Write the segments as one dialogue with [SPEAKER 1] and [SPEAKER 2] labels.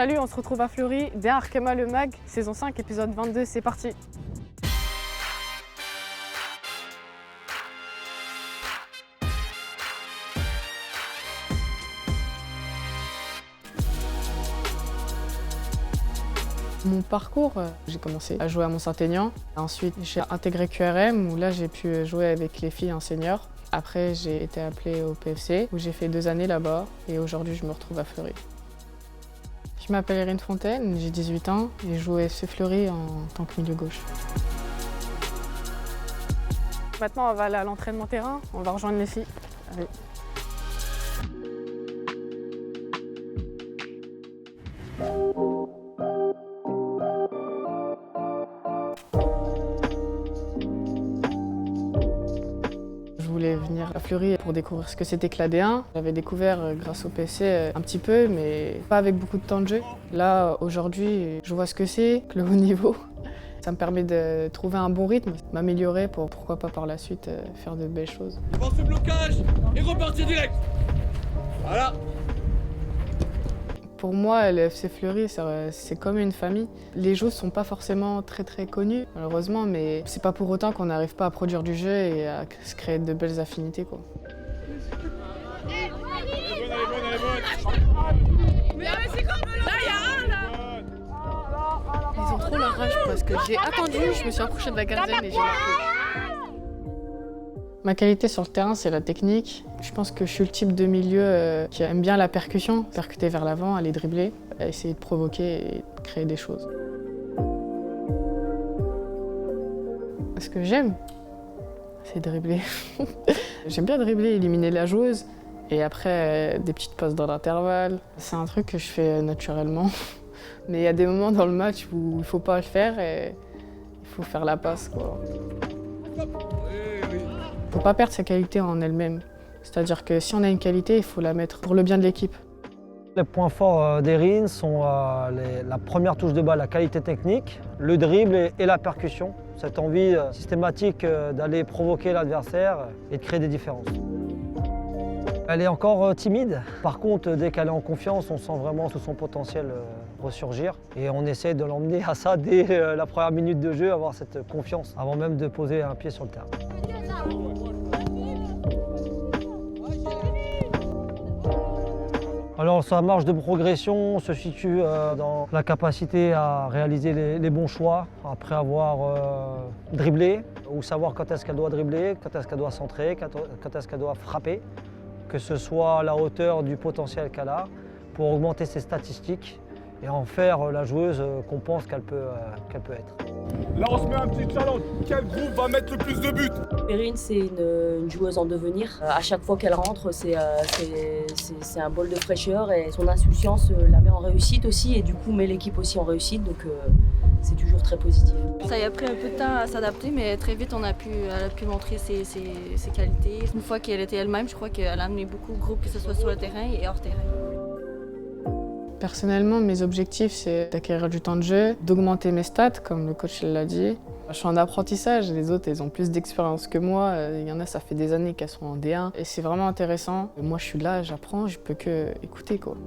[SPEAKER 1] Salut, on se retrouve à Fleury, dès Arkema le Mag, saison 5, épisode 22, c'est parti. Mon parcours, j'ai commencé à jouer à Mont-Saint-Aignan. Ensuite, j'ai intégré QRM où là, j'ai pu jouer avec les filles en senior. Après, j'ai été appelée au PFC où j'ai fait 2 années là-bas et aujourd'hui, je me retrouve à Fleury. Je m'appelle Erin Fontaine, j'ai 18 ans et je joue au FC Fleury en tant que milieu gauche. Maintenant, on va aller à l'entraînement terrain, on va rejoindre les filles. Allez. Je voulais venir à Fleury pour découvrir ce que c'était que la D1. J'avais découvert grâce au PC un petit peu, mais pas avec beaucoup de temps de jeu. Là, aujourd'hui, je vois ce que c'est, le haut niveau. Ça me permet de trouver un bon rythme, m'améliorer pour pourquoi pas par la suite faire de belles choses.
[SPEAKER 2] Pense au blocage et repartir direct. Voilà.
[SPEAKER 1] Pour moi, le FC Fleury, c'est comme une famille. Les joueurs ne sont pas forcément très connus, malheureusement, mais c'est pas pour autant qu'on n'arrive pas à produire du jeu et à se créer de belles affinités, quoi.
[SPEAKER 2] Elle est bonne.
[SPEAKER 3] Mais c'est comme là, il y a un là.
[SPEAKER 1] Ils ont trop la rage parce que j'ai attendu, je me suis approchée de la gardienne et j'ai marqué. Ma qualité sur le terrain, c'est la technique. Je pense que je suis le type de milieu qui aime bien la percussion, percuter vers l'avant, aller dribbler, essayer de provoquer et de créer des choses. Ce que j'aime, c'est dribbler. J'aime bien dribbler, éliminer la joueuse et après des petites passes dans l'intervalle. C'est un truc que je fais naturellement. Mais il y a des moments dans le match où il ne faut pas le faire et il faut faire la passe, quoi. Il ne faut pas perdre sa qualité en elle-même. C'est-à-dire que si on a une qualité, il faut la mettre pour le bien de l'équipe.
[SPEAKER 4] Les points forts d'Erin sont la première touche de balle, la qualité technique, le dribble et la percussion. Cette envie systématique d'aller provoquer l'adversaire et de créer des différences. Elle est encore timide. Par contre, dès qu'elle est en confiance, on sent vraiment tout son potentiel ressurgir. Et on essaie de l'emmener à ça dès la première minute de jeu, avoir cette confiance avant même de poser un pied sur le terrain. Alors sa marge de progression se situe dans la capacité à réaliser les bons choix après avoir dribblé, ou savoir quand est-ce qu'elle doit dribbler, quand est-ce qu'elle doit centrer, quand est-ce qu'elle doit frapper, que ce soit à la hauteur du potentiel qu'elle a pour augmenter ses statistiques et en faire la joueuse qu'on pense qu'elle peut être.
[SPEAKER 2] Là, on se met un petit challenge. Quel groupe va mettre le plus de buts?
[SPEAKER 5] Erin, c'est une joueuse en devenir. À chaque fois qu'elle rentre, c'est un bol de fraîcheur et son insouciance la met en réussite aussi et du coup met l'équipe aussi en réussite. Donc c'est toujours très positif.
[SPEAKER 3] Ça y a pris un peu de temps à s'adapter, mais très vite elle a pu montrer ses qualités. Une fois qu'elle était elle-même, je crois qu'elle a amené beaucoup de groupes, que ce soit sur le terrain et hors terrain.
[SPEAKER 1] Personnellement, mes objectifs, c'est d'acquérir du temps de jeu, d'augmenter mes stats, comme le coach l'a dit. Je suis en apprentissage, les autres, elles ont plus d'expérience que moi. Il y en a, ça fait des années qu'elles sont en D1 et c'est vraiment intéressant. Moi, je suis là, j'apprends, je peux que écouter, quoi.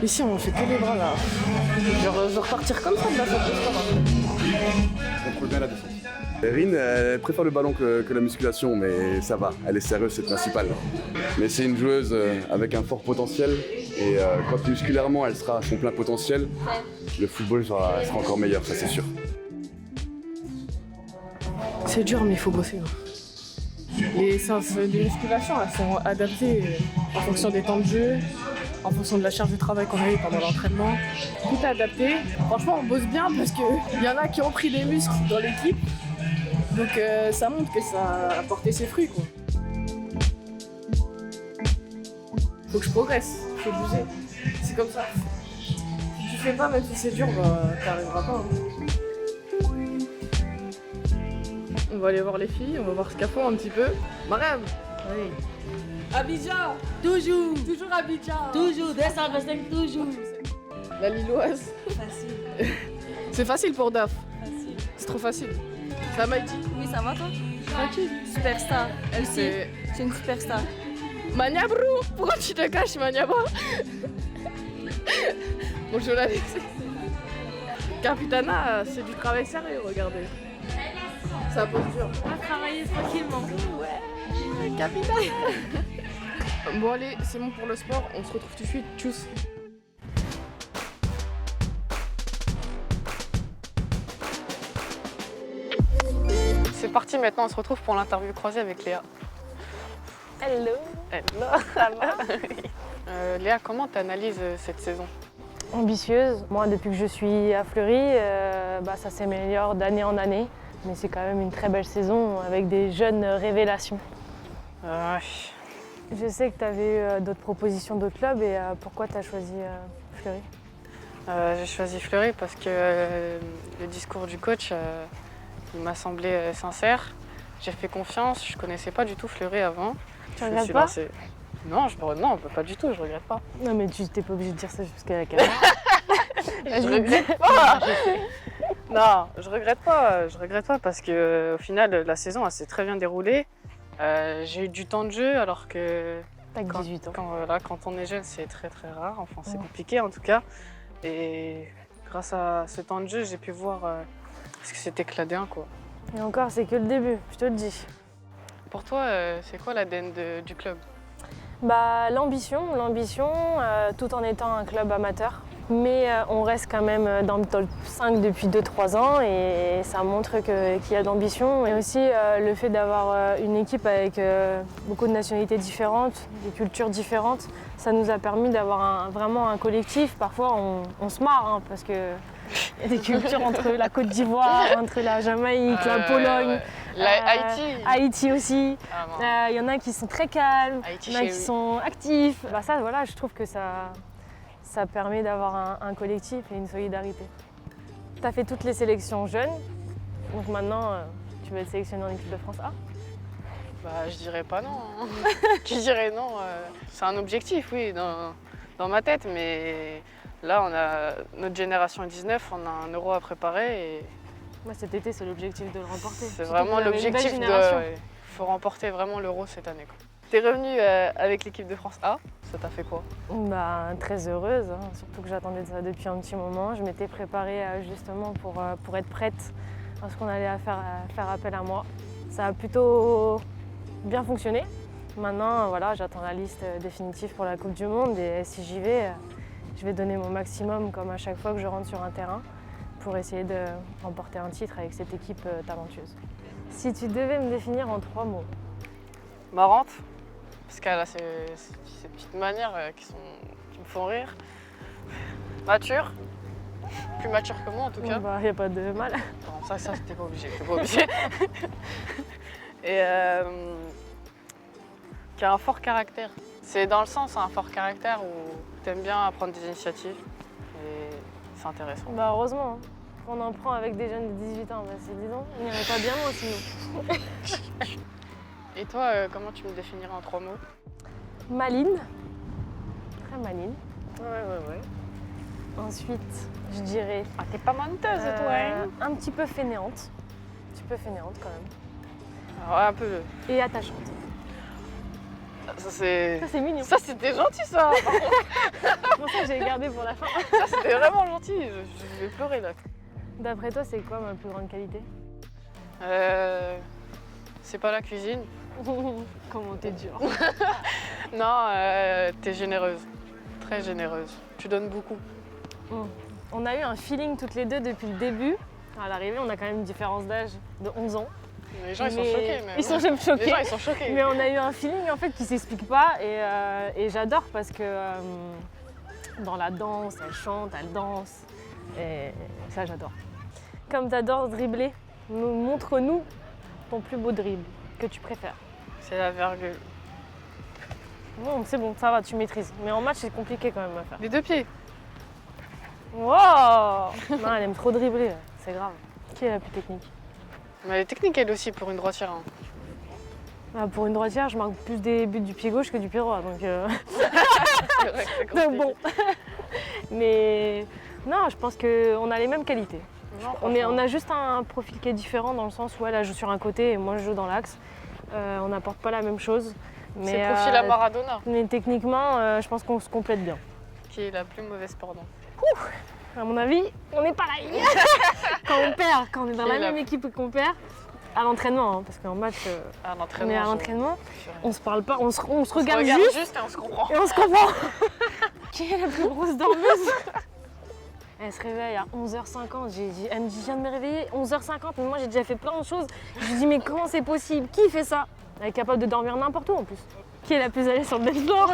[SPEAKER 1] Ici, on fait que les bras là. Genre, je vais repartir comme ça de la salle de sport.
[SPEAKER 6] On contrôle bien la défense. Rin, elle préfère le ballon que la musculation, mais ça va, elle est sérieuse, c'est le principal. Mais c'est une joueuse avec un fort potentiel, et quand musculairement elle sera à son plein potentiel, le football sera encore meilleur, ça c'est sûr.
[SPEAKER 1] C'est dur, mais il faut bosser. Les séances de musculation, elles sont adaptées en fonction des temps de jeu, en fonction de la charge de travail qu'on a eu pendant l'entraînement. Tout est adapté. Franchement, on bosse bien parce qu'il y en a qui ont pris des muscles dans l'équipe. Donc ça montre que ça a porté ses fruits, quoi. Faut que je progresse, faut bouger. C'est comme ça. Si tu fais pas, même si c'est dur, t'arriveras pas. On va aller voir les filles, on va voir ce qu'elles font un petit peu. Mariam. Oui. Abidjan. Toujours. Toujours Abidjan.
[SPEAKER 5] Toujours, 225, toujours.
[SPEAKER 1] La Lilloise.
[SPEAKER 3] Facile.
[SPEAKER 1] C'est facile pour Daf.
[SPEAKER 3] Facile.
[SPEAKER 1] C'est trop facile. Ça m'a dit.
[SPEAKER 3] Oui, ça va toi?
[SPEAKER 1] Tranquille.
[SPEAKER 3] Superstar. Elle aussi,
[SPEAKER 1] C'est
[SPEAKER 3] c'est une superstar.
[SPEAKER 1] Maniabrou. Pourquoi tu te caches, Maniabra? Bonjour Alex. Capitana, c'est du travail sérieux, regardez. Ça pose dur.
[SPEAKER 3] On va travailler tranquillement.
[SPEAKER 1] Ouais, capitaine. Bon allez, c'est bon pour le sport, on se retrouve tout de suite. Tchuss. C'est parti maintenant, on se retrouve pour l'interview croisée avec Léa.
[SPEAKER 7] Hello.
[SPEAKER 1] Hello.
[SPEAKER 7] Ça va?
[SPEAKER 1] Léa, comment tu analyses cette saison?
[SPEAKER 7] Ambitieuse. Moi, depuis que je suis à Fleury, ça s'améliore d'année en année. Mais c'est quand même une très belle saison avec des jeunes révélations. Je sais que tu avais eu d'autres propositions d'autres clubs et pourquoi tu as choisi Fleury?
[SPEAKER 1] J'ai choisi Fleury parce que le discours du coach il m'a semblé sincère. J'ai fait confiance, je connaissais pas du tout Fleury avant.
[SPEAKER 7] Tu regrettes pas?
[SPEAKER 1] Non, non, pas du tout, je regrette pas.
[SPEAKER 7] Non mais tu t'es pas obligé de dire ça jusqu'à la caméra.
[SPEAKER 1] Je regrette pas. Non, je regrette pas parce que au final la saison elle s'est très bien déroulée. J'ai eu du temps de jeu alors que
[SPEAKER 7] T'as 18 ans.
[SPEAKER 1] quand on est jeune c'est très rare, enfin c'est compliqué en tout cas. Et grâce à ce temps de jeu j'ai pu voir ce que c'était que l'AD1 quoi.
[SPEAKER 7] Et encore c'est que le début, je te le dis.
[SPEAKER 1] Pour toi c'est quoi l'ADN du club?
[SPEAKER 7] L'ambition, tout en étant un club amateur. Mais on reste quand même dans le top 5 depuis 2-3 ans et ça montre qu'il y a de l'ambition. Et aussi le fait d'avoir une équipe avec beaucoup de nationalités différentes, des cultures différentes, ça nous a permis d'avoir vraiment un collectif. Parfois on se marre parce qu'il y a des cultures entre la Côte d'Ivoire, entre la Jamaïque, la Pologne. Haïti aussi. Il y en a qui sont très calmes, il y en a qui sont actifs. Je trouve que ça permet d'avoir un collectif et une solidarité. Tu as fait toutes les sélections jeunes, donc maintenant tu vas être sélectionné en équipe de France A?
[SPEAKER 1] Je dirais pas non. Je dirais non. C'est un objectif, oui, dans ma tête, mais là, on a notre génération 19, on a un Euro à préparer. Et
[SPEAKER 7] Moi, cet été, c'est l'objectif de le remporter.
[SPEAKER 1] C'est vraiment l'objectif Il faut remporter vraiment l'Euro cette année. T'es revenue avec l'équipe de France A, ça t'a fait quoi?
[SPEAKER 7] Très heureuse, surtout que j'attendais ça depuis un petit moment. Je m'étais préparée justement pour être prête lorsqu'on allait faire appel à moi. Ça a plutôt bien fonctionné. Maintenant, j'attends la liste définitive pour la Coupe du Monde et si j'y vais, je vais donner mon maximum comme à chaque fois que je rentre sur un terrain pour essayer de remporter un titre avec cette équipe talentueuse. Si tu devais me définir en 3 mots.
[SPEAKER 1] Marrante, parce qu'elle a ces petites manières qui me font rire. Mature, plus mature que moi en tout cas.
[SPEAKER 7] Il n'y a pas de mal.
[SPEAKER 1] Non, ça c'était pas obligé. Et qui a un fort caractère. C'est dans le sens un fort caractère où t'aimes bien prendre des initiatives et c'est intéressant.
[SPEAKER 7] Heureusement, on en prend avec des jeunes de 18 ans, c'est disons, on n'irait pas bien loin sinon.
[SPEAKER 1] Et toi, comment tu me définirais en 3 mots?
[SPEAKER 7] Maline, très maline.
[SPEAKER 1] Ouais.
[SPEAKER 7] Ensuite, je dirais...
[SPEAKER 1] t'es pas menteuse toi hein?
[SPEAKER 7] Un petit peu fainéante. Un petit peu fainéante quand même.
[SPEAKER 1] Alors, un peu.
[SPEAKER 7] Et attachante.
[SPEAKER 1] Ça, c'est...
[SPEAKER 7] Ça, c'est mignon.
[SPEAKER 1] Ça, c'était gentil, ça.
[SPEAKER 7] C'est pour ça que j'ai gardé pour la fin.
[SPEAKER 1] Ça, c'était vraiment gentil. Je vais pleurer, là.
[SPEAKER 7] D'après toi, c'est quoi ma plus grande qualité?
[SPEAKER 1] C'est pas la cuisine.
[SPEAKER 7] Comment t'es dure.
[SPEAKER 1] Non, t'es généreuse. Très généreuse. Tu donnes beaucoup.
[SPEAKER 7] On a eu un feeling toutes les deux depuis le début. À l'arrivée, on a quand même une différence d'âge de 11 ans.
[SPEAKER 1] Les gens, ils sont choqués, même.
[SPEAKER 7] Ils sont choqués.
[SPEAKER 1] Les gens, ils sont choqués.
[SPEAKER 7] Mais on a eu un feeling en fait qui s'explique pas et j'adore parce que dans la danse, elle chante, elle danse et ça j'adore. Comme t'adores dribbler, montre-nous ton plus beau dribble que tu préfères.
[SPEAKER 1] C'est la virgule.
[SPEAKER 7] Bon, c'est bon, ça va, tu maîtrises. Mais en match, c'est compliqué quand même à faire.
[SPEAKER 1] Les 2 pieds.
[SPEAKER 7] Wow. Non, elle aime trop dribbler, c'est grave. Qui est la plus technique?
[SPEAKER 1] Mais elle est technique, elle aussi, pour une droitière. Hein.
[SPEAKER 7] Ah, pour une droitière, je marque plus des buts du pied gauche que du pied droit, donc...
[SPEAKER 1] C'est vrai que c'est compliqué.
[SPEAKER 7] donc bon. Mais non, je pense qu'on a les mêmes qualités.
[SPEAKER 1] Non,
[SPEAKER 7] On a juste un profil qui est différent dans le sens où elle joue sur un côté et moi je joue dans l'axe. On n'apporte pas la même chose.
[SPEAKER 1] C'est profil à Maradona.
[SPEAKER 7] Mais techniquement, je pense qu'on se complète bien.
[SPEAKER 1] Qui est la plus mauvaise perdante.
[SPEAKER 7] À mon avis, on n'est pas là. Quand on perd, quand on est dans la même équipe et qu'on perd, à l'entraînement, hein, parce qu'en match, on est à l'entraînement, on se parle pas, on se regarde juste
[SPEAKER 1] et on se comprend.
[SPEAKER 7] et on se comprend. Qui est la plus grosse dormeuse? Elle se réveille à 11h50, elle me dit je viens de me réveiller, 11h50, mais moi j'ai déjà fait plein de choses. Je lui dis mais comment c'est possible? Qui fait ça? Elle est capable de dormir n'importe où en plus. Qui est la plus allée sur le dance floor?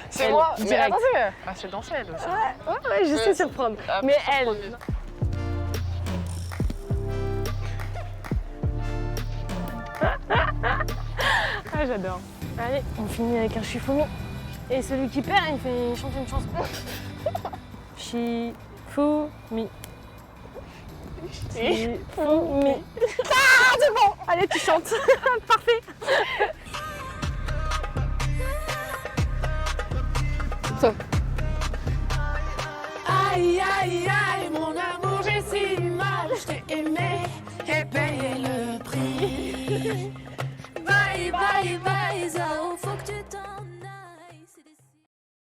[SPEAKER 1] C'est
[SPEAKER 7] Elle,
[SPEAKER 1] moi. Mais
[SPEAKER 7] direct.
[SPEAKER 1] attendez, ah, c'est danser elle aussi.
[SPEAKER 7] Ouais, je sais surprendre. Mais elle... Ah, j'adore. Allez, on finit avec un Shifumi. Et celui qui perd, il chante une chanson. Shifumi. Shifumi. Ah, c'est bon. Allez, tu chantes. Parfait.
[SPEAKER 8] Aïe, aïe, aïe, mon amour, j'ai si mal. Je t'ai aimé et payé le prix. Bye, bye, bye, so